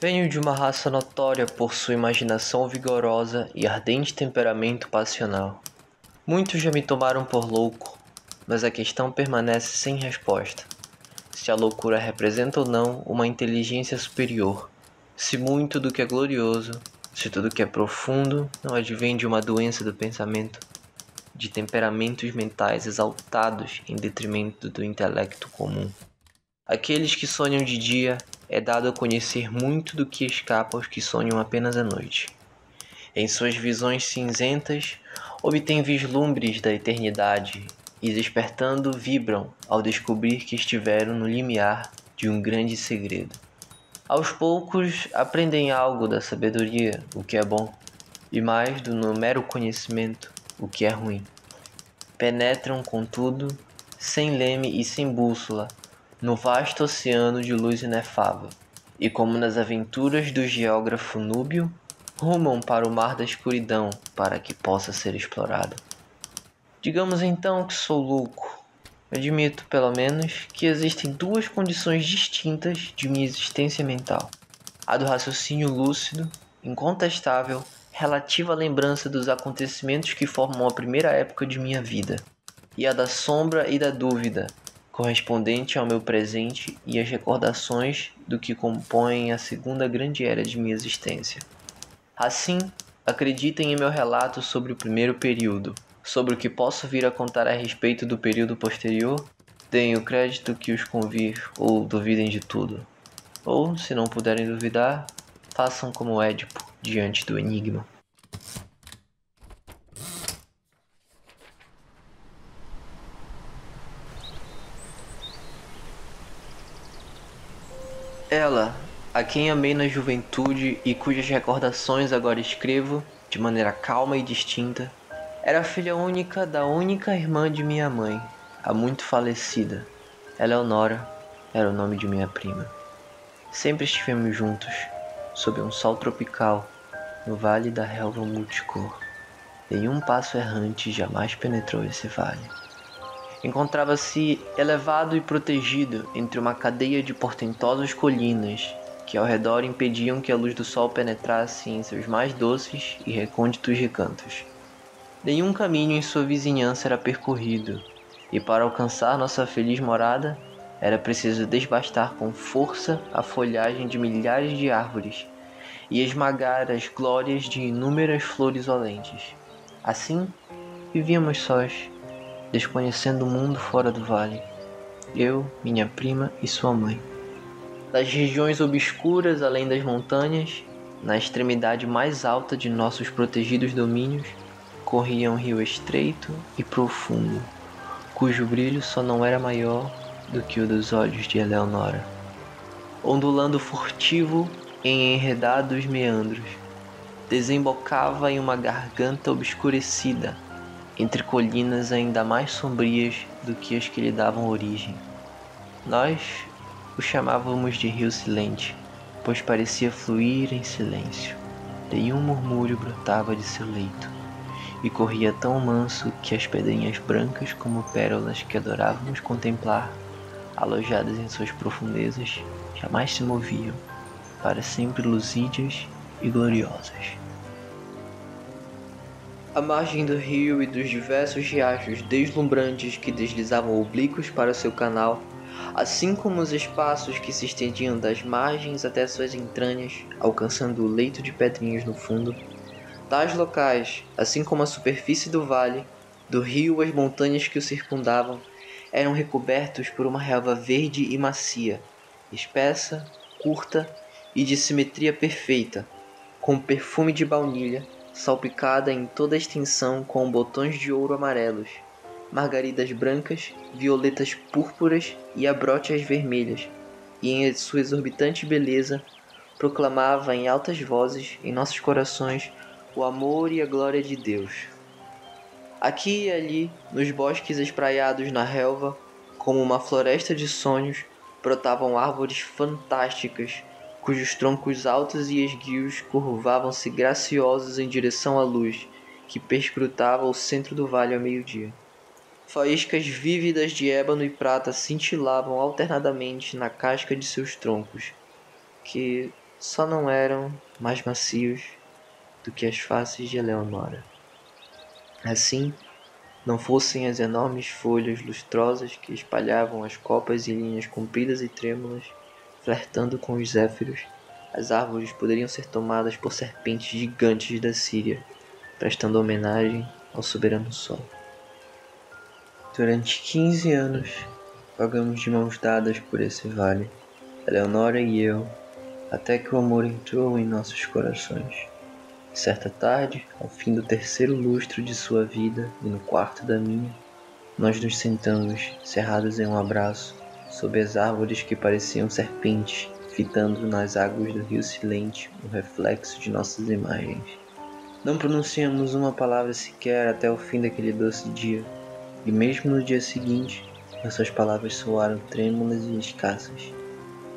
Venho de uma raça notória por sua imaginação vigorosa e ardente temperamento passional. Muitos já me tomaram por louco, mas a questão permanece sem resposta. Se a loucura representa ou não uma inteligência superior, se muito do que é glorioso, se tudo que é profundo não advém de uma doença do pensamento, de temperamentos mentais exaltados em detrimento do intelecto comum. Aqueles que sonham de dia é dado a conhecer muito do que escapa aos que sonham apenas à noite. Em suas visões cinzentas, obtêm vislumbres da eternidade e, despertando, vibram ao descobrir que estiveram no limiar de um grande segredo. Aos poucos, aprendem algo da sabedoria, o que é bom, e mais do mero conhecimento, o que é ruim. Penetram, contudo, sem leme e sem bússola, no vasto oceano de luz inefável, e como nas aventuras do geógrafo núbio, rumam para o mar da escuridão para que possa ser explorado. Digamos então que sou louco. Admito, pelo menos, que existem duas condições distintas de minha existência mental. A do raciocínio lúcido, incontestável, relativa à lembrança dos acontecimentos que formam a primeira época de minha vida, e a da sombra e da dúvida, correspondente ao meu presente e às recordações do que compõem a segunda grande era de minha existência. Assim, acreditem em meu relato sobre o primeiro período. Sobre o que posso vir a contar a respeito do período posterior, deem o crédito que os convir ou duvidem de tudo. Ou, se não puderem duvidar, façam como Édipo diante do enigma. Ela, a quem amei na juventude e cujas recordações agora escrevo, de maneira calma e distinta, era filha única da única irmã de minha mãe, a muito falecida. Eleonora era o nome de minha prima. Sempre estivemos juntos, sob um sol tropical, no vale da relva multicor. Nenhum passo errante jamais penetrou esse vale. Encontrava-se elevado e protegido entre uma cadeia de portentosas colinas que ao redor impediam que a luz do sol penetrasse em seus mais doces e recônditos recantos. Nenhum caminho em sua vizinhança era percorrido, e para alcançar nossa feliz morada, era preciso desbastar com força a folhagem de milhares de árvores e esmagar as glórias de inúmeras flores olentes. Assim, vivíamos sós, desconhecendo o mundo fora do vale, eu, minha prima e sua mãe. Das regiões obscuras além das montanhas, na extremidade mais alta de nossos protegidos domínios, corria um rio estreito e profundo, cujo brilho só não era maior do que o dos olhos de Eleonora. Ondulando furtivo em enredados meandros, desembocava em uma garganta obscurecida, entre colinas ainda mais sombrias do que as que lhe davam origem. Nós o chamávamos de rio silente, pois parecia fluir em silêncio. Nenhum murmúrio brotava de seu leito, e corria tão manso que as pedrinhas brancas como pérolas que adorávamos contemplar, alojadas em suas profundezas, jamais se moviam, para sempre luzídias e gloriosas. À margem do rio e dos diversos riachos deslumbrantes que deslizavam oblíquos para seu canal, assim como os espaços que se estendiam das margens até suas entranhas, alcançando o leito de pedrinhas no fundo, tais locais, assim como a superfície do vale, do rio as montanhas que o circundavam, eram recobertos por uma relva verde e macia, espessa, curta e de simetria perfeita, com perfume de baunilha, salpicada em toda a extensão com botões de ouro amarelos, margaridas brancas, violetas púrpuras e abrótias vermelhas, e em sua exorbitante beleza proclamava em altas vozes em nossos corações o amor e a glória de Deus. Aqui e ali, nos bosques espraiados na relva, como uma floresta de sonhos, brotavam árvores fantásticas, cujos troncos altos e esguios curvavam-se graciosos em direção à luz, que perscrutava o centro do vale ao meio-dia. Faíscas vívidas de ébano e prata cintilavam alternadamente na casca de seus troncos, que, só não eram mais macios do que as faces de Eleonora. Assim, não fossem as enormes folhas lustrosas que espalhavam as copas e linhas compridas e trêmulas, flertando com os zéfiros, as árvores poderiam ser tomadas por serpentes gigantes da Síria, prestando homenagem ao soberano sol. Durante 15 anos, vagamos de mãos dadas por esse vale, Eleonora e eu, até que o amor entrou em nossos corações. Certa tarde, ao fim do terceiro lustro de sua vida e no quarto da minha, nós nos sentamos, cerrados em um abraço, sob as árvores que pareciam serpentes, fitando nas águas do rio silente o reflexo de nossas imagens. Não pronunciamos uma palavra sequer até o fim daquele doce dia, e mesmo no dia seguinte, nossas palavras soaram trêmulas e escassas.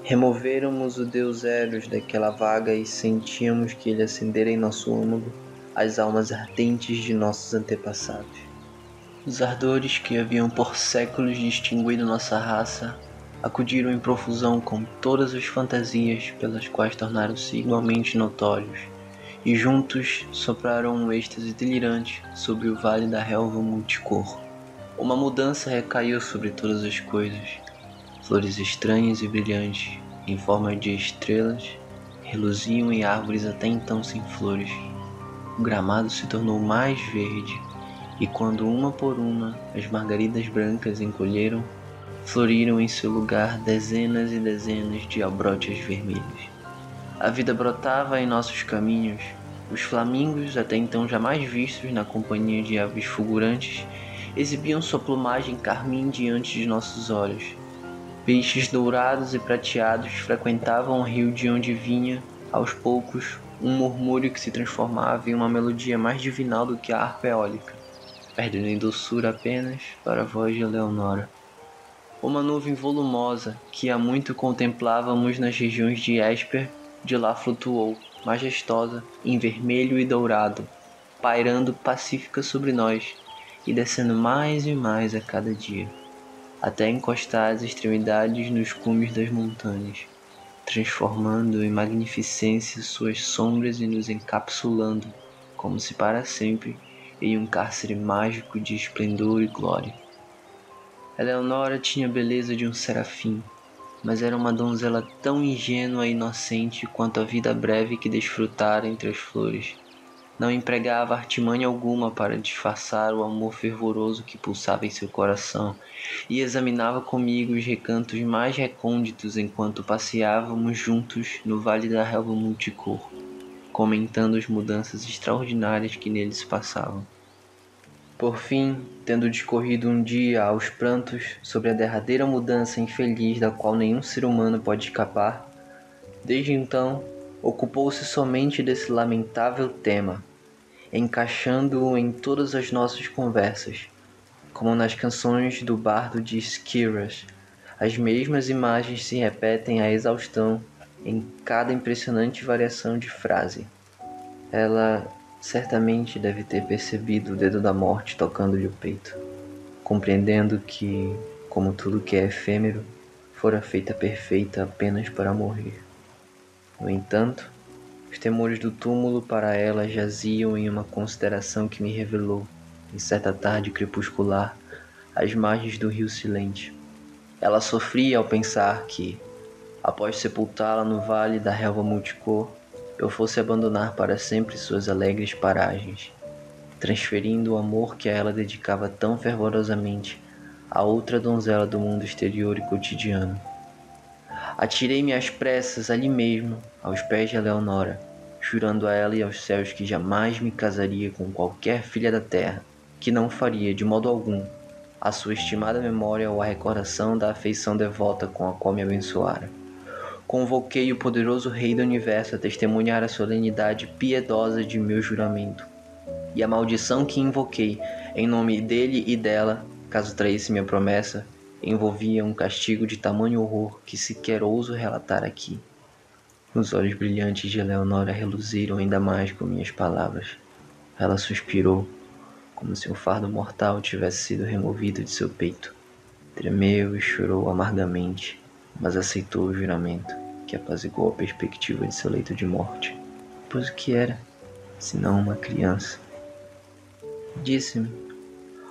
Removéramos o deus Eros daquela vaga e sentíamos que ele acendera em nosso âmago as almas ardentes de nossos antepassados. Os ardores que haviam por séculos distinguido nossa raça acudiram em profusão com todas as fantasias pelas quais tornaram-se igualmente notórios, e juntos sopraram um êxtase delirante sobre o vale da relva multicor. Uma mudança recaiu sobre todas as coisas. Flores estranhas e brilhantes, em forma de estrelas, reluziam em árvores até então sem flores. O gramado se tornou mais verde, e quando uma por uma as margaridas brancas encolheram, floriram em seu lugar dezenas e dezenas de albrótias vermelhas. A vida brotava em nossos caminhos. Os flamingos, até então jamais vistos na companhia de aves fulgurantes, exibiam sua plumagem carmim diante de nossos olhos. Peixes dourados e prateados frequentavam o rio de onde vinha, aos poucos, um murmúrio que se transformava em uma melodia mais divinal do que a harpa eólica, perdendo em doçura apenas para a voz de Eleonora. Uma nuvem volumosa, que há muito contemplávamos nas regiões de Hesper, de lá flutuou, majestosa, em vermelho e dourado, pairando pacífica sobre nós e descendo mais e mais a cada dia, até encostar as extremidades nos cumes das montanhas, transformando em magnificência suas sombras e nos encapsulando, como se para sempre, em um cárcere mágico de esplendor e glória. Eleonora tinha a beleza de um serafim, mas era uma donzela tão ingênua e inocente quanto a vida breve que desfrutara entre as flores. Não empregava artimanha alguma para disfarçar o amor fervoroso que pulsava em seu coração, e examinava comigo os recantos mais recônditos enquanto passeávamos juntos no vale da relva multicor, comentando as mudanças extraordinárias que neles passavam. Por fim, tendo discorrido um dia aos prantos sobre a derradeira mudança infeliz da qual nenhum ser humano pode escapar, desde então ocupou-se somente desse lamentável tema, encaixando-o em todas as nossas conversas, como nas canções do bardo de Skyros. As mesmas imagens se repetem à exaustão em cada impressionante variação de frase. Ela certamente deve ter percebido o dedo da morte tocando-lhe o peito, compreendendo que, como tudo que é efêmero, fora feita perfeita apenas para morrer. No entanto, os temores do túmulo para ela jaziam em uma consideração que me revelou, em certa tarde crepuscular, às margens do rio silente. Ela sofria ao pensar que, após sepultá-la no vale da relva multicor, eu fosse abandonar para sempre suas alegres paragens, transferindo o amor que a ela dedicava tão fervorosamente a outra donzela do mundo exterior e cotidiano. Atirei-me às pressas ali mesmo, aos pés de Eleonora, jurando a ela e aos céus que jamais me casaria com qualquer filha da terra, que não faria, de modo algum, a sua estimada memória ou a recordação da afeição devota com a qual me abençoara. Convoquei o poderoso Rei do Universo a testemunhar a solenidade piedosa de meu juramento, e a maldição que invoquei em nome dele e dela, caso traísse minha promessa, envolvia um castigo de tamanho horror que sequer ouso relatar aqui. Os olhos brilhantes de Eleonora reluziram ainda mais com minhas palavras. Ela suspirou, como se um fardo mortal tivesse sido removido de seu peito. Tremeu e chorou amargamente, mas aceitou o juramento, que apaziguou a perspectiva de seu leito de morte. Pois o que era, senão uma criança? Disse-me,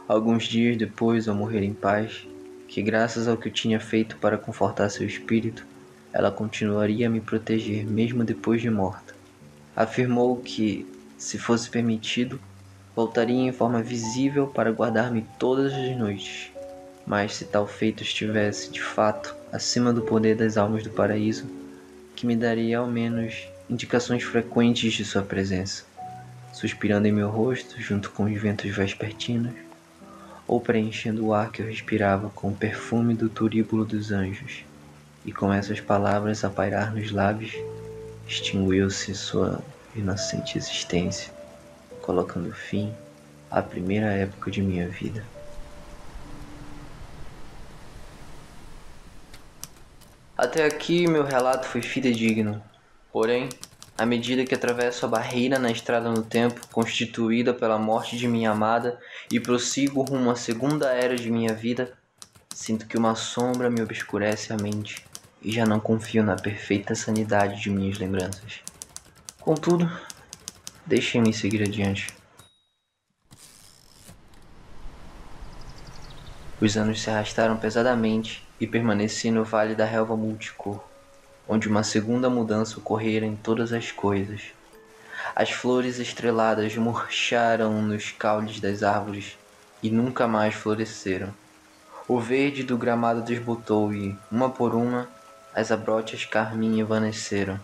alguns dias depois ao morrer em paz, que graças ao que eu tinha feito para confortar seu espírito, ela continuaria a me proteger mesmo depois de morta. Afirmou que, se fosse permitido, voltaria em forma visível para guardar-me todas as noites. Mas se tal feito estivesse, de fato, acima do poder das almas do paraíso, que me daria ao menos indicações frequentes de sua presença, suspirando em meu rosto junto com os ventos vespertinos, ou preenchendo o ar que eu respirava com o perfume do turíbulo dos anjos, e com essas palavras a pairar nos lábios, extinguiu-se sua inocente existência, colocando fim à primeira época de minha vida. Até aqui meu relato foi fidedigno, porém, à medida que atravesso a barreira na estrada no tempo, constituída pela morte de minha amada, e prossigo rumo à segunda era de minha vida, sinto que uma sombra me obscurece a mente, e já não confio na perfeita sanidade de minhas lembranças. Contudo, deixem-me seguir adiante. Os anos se arrastaram pesadamente e permaneci no vale da relva multicor, onde uma segunda mudança ocorrera em todas as coisas. As flores estreladas murcharam nos caules das árvores e nunca mais floresceram. O verde do gramado desbotou e, uma por uma, as abrótias carmim evaneceram.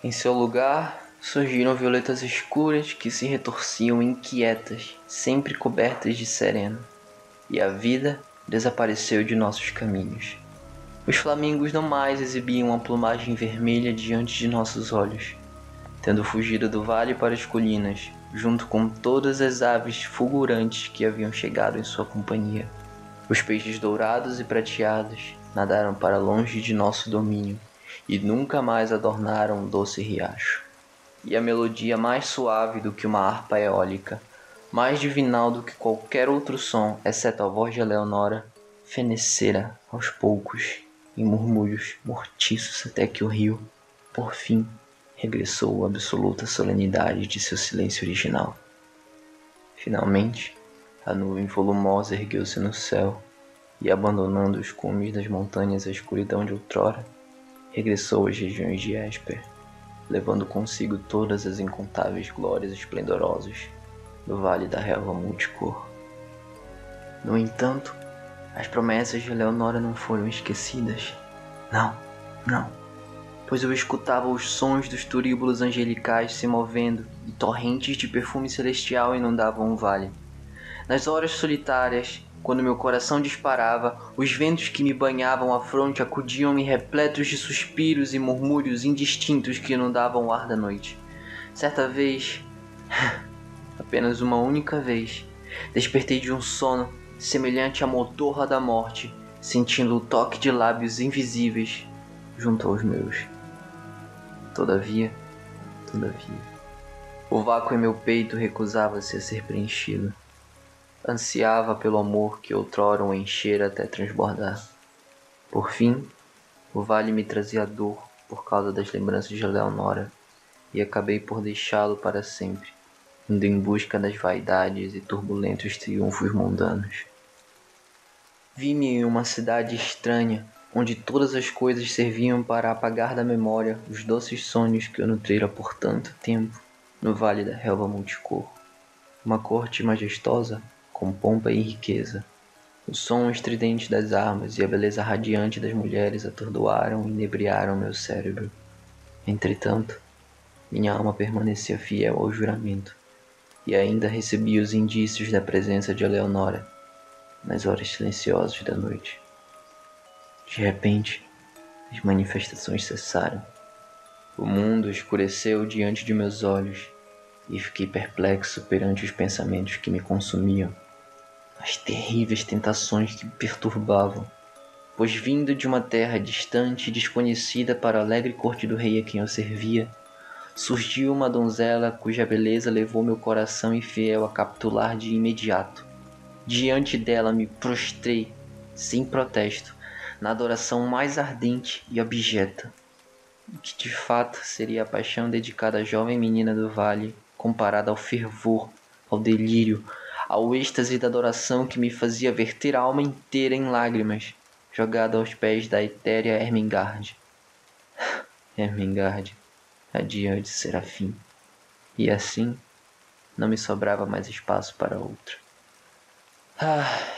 Em seu lugar, surgiram violetas escuras que se retorciam inquietas, sempre cobertas de sereno. E a vida desapareceu de nossos caminhos. Os flamingos não mais exibiam uma plumagem vermelha diante de nossos olhos, tendo fugido do vale para as colinas, junto com todas as aves fulgurantes que haviam chegado em sua companhia. Os peixes dourados e prateados nadaram para longe de nosso domínio e nunca mais adornaram um doce riacho. E a melodia mais suave do que uma harpa eólica, mais divinal do que qualquer outro som, exceto a voz de Eleonora, fenecera aos poucos em murmúrios mortiços até que o rio, por fim, regressou à absoluta solenidade de seu silêncio original. Finalmente, a nuvem volumosa ergueu-se no céu e, abandonando os cumes das montanhas à escuridão de outrora, regressou às regiões de Esper, levando consigo todas as incontáveis glórias esplendorosas do vale da relva multicor. No entanto, as promessas de Eleonora não foram esquecidas. Não, pois eu escutava os sons dos turíbulos angelicais se movendo e torrentes de perfume celestial inundavam o vale. Nas horas solitárias, quando meu coração disparava, os ventos que me banhavam a fronte acudiam-me repletos de suspiros e murmúrios indistintos que inundavam o ar da noite. Certa vez, apenas uma única vez, despertei de um sono semelhante à motorra da morte, sentindo o toque de lábios invisíveis junto aos meus. Todavia, o vácuo em meu peito recusava-se a ser preenchido. Ansiava pelo amor que outrora o enchera até transbordar. Por fim, o vale me trazia dor por causa das lembranças de Eleonora, e acabei por deixá-lo para sempre, indo em busca das vaidades e turbulentos triunfos mundanos. Vi-me em uma cidade estranha, onde todas as coisas serviam para apagar da memória os doces sonhos que eu nutrira por tanto tempo no vale da relva multicor. Uma corte majestosa, com pompa e riqueza. O som estridente das armas e a beleza radiante das mulheres atordoaram e inebriaram meu cérebro. Entretanto, minha alma permanecia fiel ao juramento, e ainda recebia os indícios da presença de Eleonora nas horas silenciosas da noite. De repente, as manifestações cessaram. O mundo escureceu diante de meus olhos e fiquei perplexo perante os pensamentos que me consumiam, as terríveis tentações que me perturbavam, pois vindo de uma terra distante e desconhecida para a alegre corte do rei a quem eu servia, surgiu uma donzela cuja beleza levou meu coração infiel a capitular de imediato. Diante dela me prostrei, sem protesto, na adoração mais ardente e abjeta. que de fato seria a paixão dedicada à jovem menina do vale, comparada ao fervor, ao delírio, ao êxtase da adoração que me fazia verter a alma inteira em lágrimas, jogada aos pés da etérea Ermengarde. Ermengarde, a dia de Serafim. E assim, não me sobrava mais espaço para outra.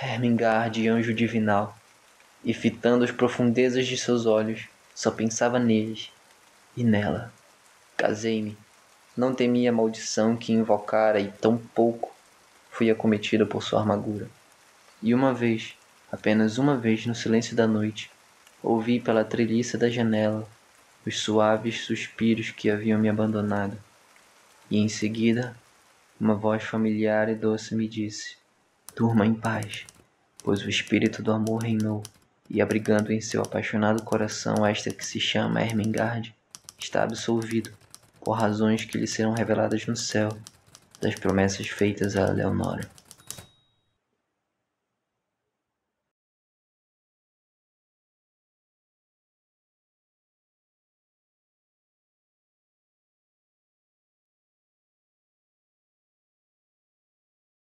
Ermengarde, anjo divinal, e fitando as profundezas de seus olhos, só pensava neles e nela. Casei-me. Não temia a maldição que invocara e tão pouco fui acometido por sua amargura. E uma vez, apenas uma vez no silêncio da noite, ouvi pela treliça da janela os suaves suspiros que haviam me abandonado. E em seguida, uma voz familiar e doce me disse: durma em paz, pois o espírito do amor reinou, e abrigando em seu apaixonado coração esta que se chama Ermengarde, está absolvido, por razões que lhe serão reveladas no céu, das promessas feitas a Leonora.